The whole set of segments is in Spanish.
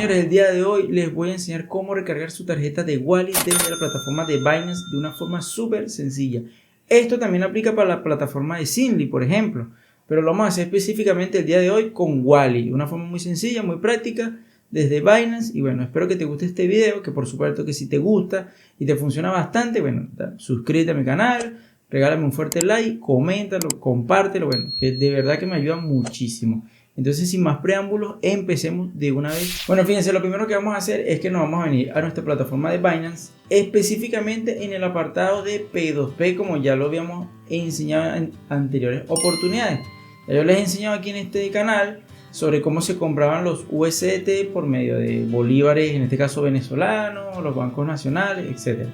señores, el día de hoy les voy a enseñar cómo recargar su tarjeta de Wallet desde la plataforma de Binance de una forma súper sencilla. Esto también aplica para la plataforma de Zinli, por ejemplo, pero lo vamos a hacer específicamente el día de hoy con Wallet, de una forma muy sencilla, muy práctica, desde Binance. Y bueno, espero que te guste este video, que por supuesto que si te gusta y te funciona bastante, bueno, suscríbete a mi canal, regálame un fuerte like, coméntalo, compártelo, bueno, que de verdad que me ayuda muchísimo. Entonces, sin más preámbulos, empecemos de una vez. Bueno, fíjense, lo primero que vamos a hacer es que nos vamos a venir a nuestra plataforma de Binance, específicamente en el apartado de P2P, como ya lo habíamos enseñado en anteriores oportunidades. Ya yo les he enseñado aquí en este canal sobre cómo se compraban los USDT por medio de bolívares, en este caso venezolanos, los bancos nacionales, etc.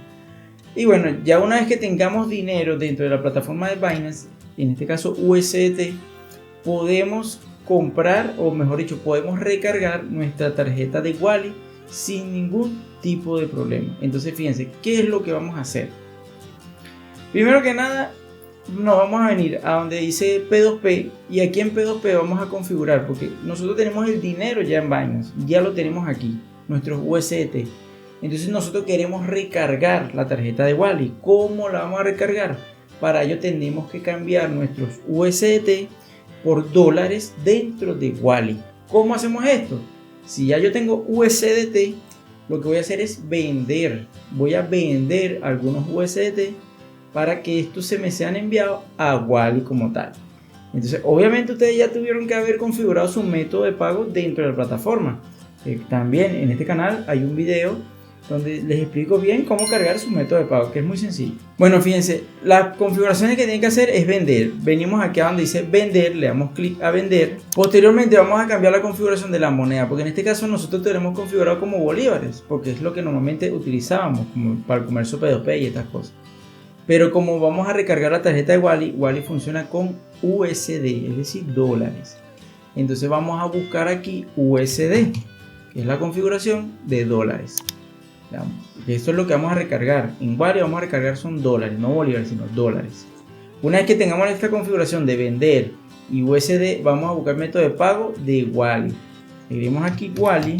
Y bueno, ya una vez que tengamos dinero dentro de la plataforma de Binance, en este caso USDT, podemos comprar, o mejor dicho, podemos recargar nuestra tarjeta de Wallet sin ningún tipo de problema. Entonces fíjense, ¿qué es lo que vamos a hacer? Primero que nada, nos vamos a venir a donde dice P2P, y aquí en P2P vamos a configurar, porque nosotros tenemos el dinero ya en Binance, ya lo tenemos aquí, nuestros USDT. Entonces nosotros queremos recargar la tarjeta de Wallet. ¿Cómo la vamos a recargar? Para ello tenemos que cambiar nuestros USDT por dólares dentro de Wallet. ¿Cómo hacemos esto? Si ya yo tengo USDT, lo que voy a hacer es vender. Voy a vender algunos USDT para que estos se me sean enviados a Wallet como tal. Entonces, obviamente ustedes ya tuvieron que haber configurado su método de pago dentro de la plataforma. También en este canal hay un video donde les explico bien cómo cargar su método de pago, que es muy sencillo. Bueno, fíjense, las configuraciones que tienen que hacer es vender. Venimos aquí a donde dice vender, le damos clic a vender. Posteriormente vamos a cambiar la configuración de la moneda, porque en este caso nosotros tenemos configurado como bolívares, porque es lo que normalmente utilizábamos como para el comercio P2P y estas cosas. Pero como vamos a recargar la tarjeta de Wallet, Wallet funciona con USD, es decir, dólares. Entonces vamos a buscar aquí USD, que es la configuración de dólares. Esto es lo que vamos a recargar. En Wallet vamos a recargar son dólares, no bolívares, sino dólares. Una vez que tengamos esta configuración de vender y USD, vamos a buscar método de pago de Wallet. Escribimos aquí Wallet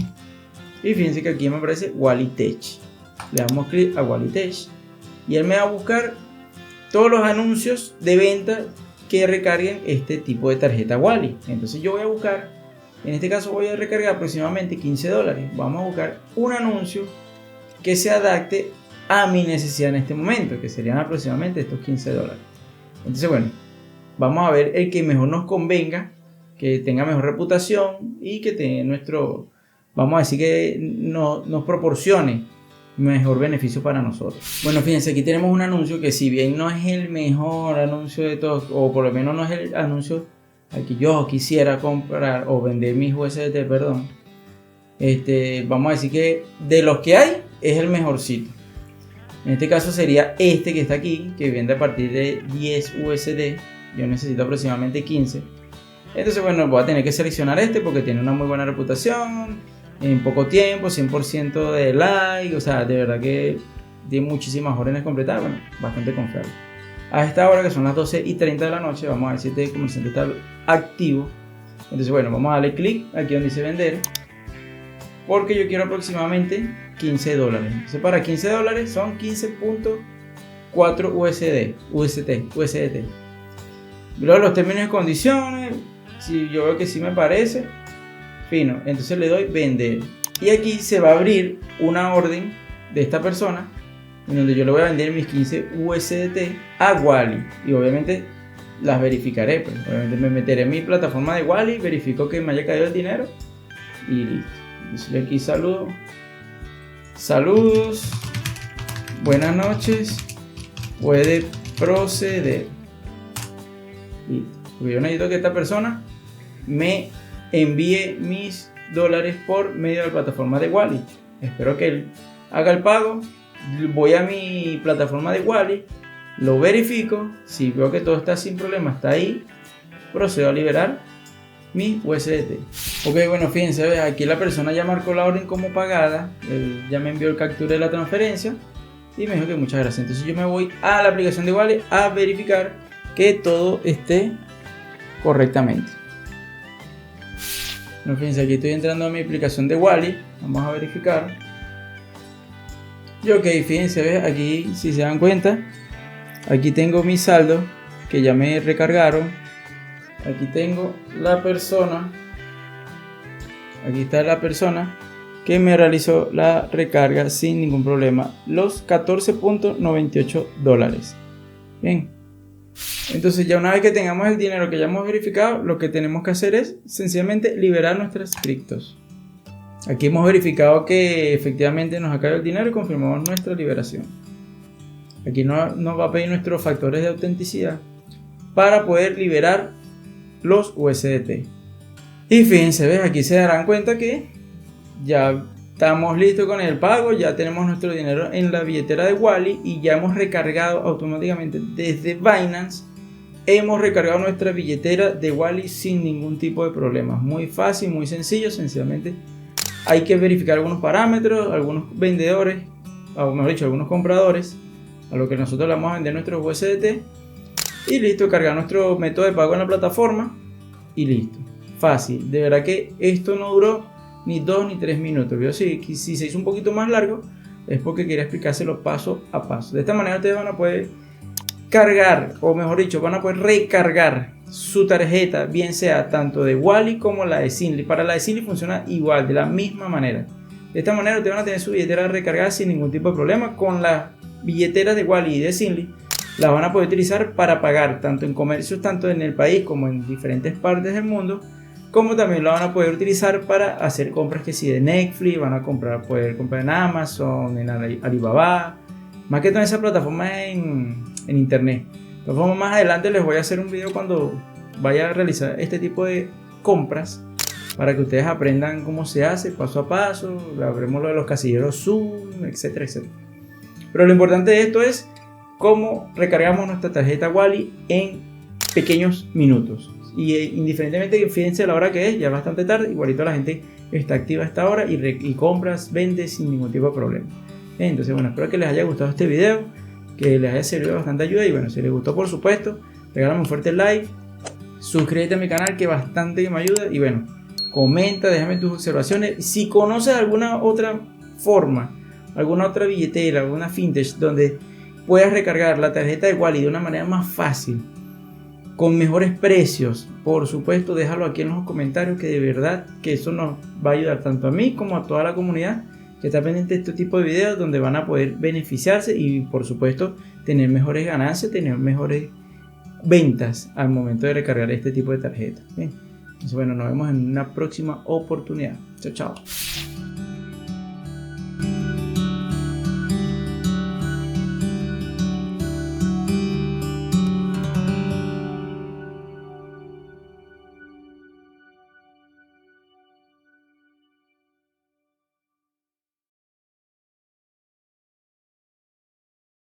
y fíjense que aquí me aparece Wallet Tech. Le damos clic a Wallet Tech y él me va a buscar todos los anuncios de venta que recarguen este tipo de tarjeta Wallet. Entonces yo voy a buscar, en este caso voy a recargar aproximadamente $15. Vamos a buscar un anuncio que se adapte a mi necesidad en este momento, que serían aproximadamente estos $15. Entonces, bueno, vamos a ver el que mejor nos convenga, que tenga mejor reputación y que tenga nuestro, vamos a decir que nos proporcione mejor beneficio para nosotros. Bueno, fíjense, aquí tenemos un anuncio que si bien no es el mejor anuncio de todos, o por lo menos no es el anuncio al que yo quisiera comprar o vender mis USDT, perdón, vamos a decir que de los que hay es el mejorcito. En este caso sería este que está aquí, que vende a partir de 10 USD. Yo necesito aproximadamente 15. Entonces, bueno, voy a tener que seleccionar este porque tiene una muy buena reputación, en poco tiempo, 100% de like, o sea, de verdad que tiene muchísimas órdenes completadas. Bueno, bastante confiable. A esta hora, que son las 12:30 de la noche, vamos a ver si este comerciante está activo. Entonces, bueno, vamos a darle clic aquí donde dice vender, porque yo quiero aproximadamente $15. Entonces, para $15 son 15.4 USDT. Luego los términos y condiciones, si yo veo que sí me parece, fino, entonces le doy vender. Y aquí se va a abrir una orden de esta persona, en donde yo le voy a vender mis 15 USDT a Wallet. Y obviamente las verificaré, pues. Obviamente me meteré en mi plataforma de Wallet, verifico que me haya caído el dinero y listo. Dice aquí saludos, buenas noches, puede proceder. Listo. Porque yo necesito que esta persona me envíe mis dólares por medio de la plataforma de Wallet. Espero que él haga el pago. Voy a mi plataforma de Wallet, lo verifico. Si veo que todo está sin problema, está ahí, procedo a liberar mi USDT. Ok, bueno, fíjense, aquí la persona ya marcó la orden como pagada, ya me envió el captura de la transferencia y me dijo que muchas gracias. Entonces yo me voy a la aplicación de Wallet a verificar que todo esté correctamente. No, fíjense, aquí estoy entrando a mi aplicación de Wally. Vamos a verificar. Y ok, fíjense, ¿ves? Aquí, si se dan cuenta, aquí tengo mi saldo que ya me recargaron. Aquí tengo la persona. Aquí está la persona que me realizó la recarga sin ningún problema. Los $14.98. Bien. Entonces ya una vez que tengamos el dinero que ya hemos verificado, lo que tenemos que hacer es sencillamente liberar nuestras criptos. Aquí hemos verificado que efectivamente nos ha caído el dinero y confirmamos nuestra liberación. Aquí nos va a pedir nuestros factores de autenticidad para poder liberar los USDT. Y fíjense, ¿ves? Aquí se darán cuenta que ya estamos listos con el pago, ya tenemos nuestro dinero en la billetera de Wally y ya hemos recargado automáticamente desde Binance. Hemos recargado nuestra billetera de Wally sin ningún tipo de problemas. Muy fácil, muy sencillo, sencillamente hay que verificar algunos parámetros, algunos vendedores, o mejor dicho, algunos compradores, a lo que nosotros le vamos a vender nuestros USDT. Y listo, cargar nuestro método de pago en la plataforma y listo. Fácil, de verdad que esto no duró ni 2 ni 3 minutos. Yo si se hizo un poquito más largo es porque quería explicárselo paso a paso. De esta manera ustedes van a poder cargar, o mejor dicho, van a poder recargar su tarjeta, bien sea tanto de Wally como la de Zinli. Para la de Zinli funciona igual, de la misma manera. De esta manera ustedes van a tener su billetera recargada sin ningún tipo de problema. Con las billeteras de Wally y de Zinli las van a poder utilizar para pagar tanto en comercios, tanto en el país como en diferentes partes del mundo, como también lo van a poder utilizar para hacer compras que si de Netflix, van a poder comprar en Amazon, en Alibaba, más que todo en esa plataforma en internet. De todas formas, más adelante les voy a hacer un video cuando vaya a realizar este tipo de compras para que ustedes aprendan cómo se hace paso a paso. Habremos lo de los casilleros Zoom, etcétera, etcétera. Pero lo importante de esto es cómo recargamos nuestra tarjeta Wally en pequeños minutos. Y indiferentemente, fíjense la hora que es, ya es bastante tarde, igualito la gente está activa a esta hora y compras, vende sin ningún tipo de problema. Entonces, bueno, espero que les haya gustado este video, que les haya servido bastante ayuda. Y bueno, si les gustó, por supuesto, regálame un fuerte like, suscríbete a mi canal, que bastante que me ayuda. Y bueno, comenta, déjame tus observaciones. Si conoces alguna otra forma, alguna otra billetera, alguna fintech donde puedas recargar la tarjeta de Wally de una manera más fácil, con mejores precios, por supuesto, déjalo aquí en los comentarios, que de verdad que eso nos va a ayudar tanto a mí como a toda la comunidad que está pendiente de este tipo de videos, donde van a poder beneficiarse y por supuesto tener mejores ganancias, tener mejores ventas al momento de recargar este tipo de tarjeta. Bien. Entonces, bueno, nos vemos en una próxima oportunidad. Chao, chao.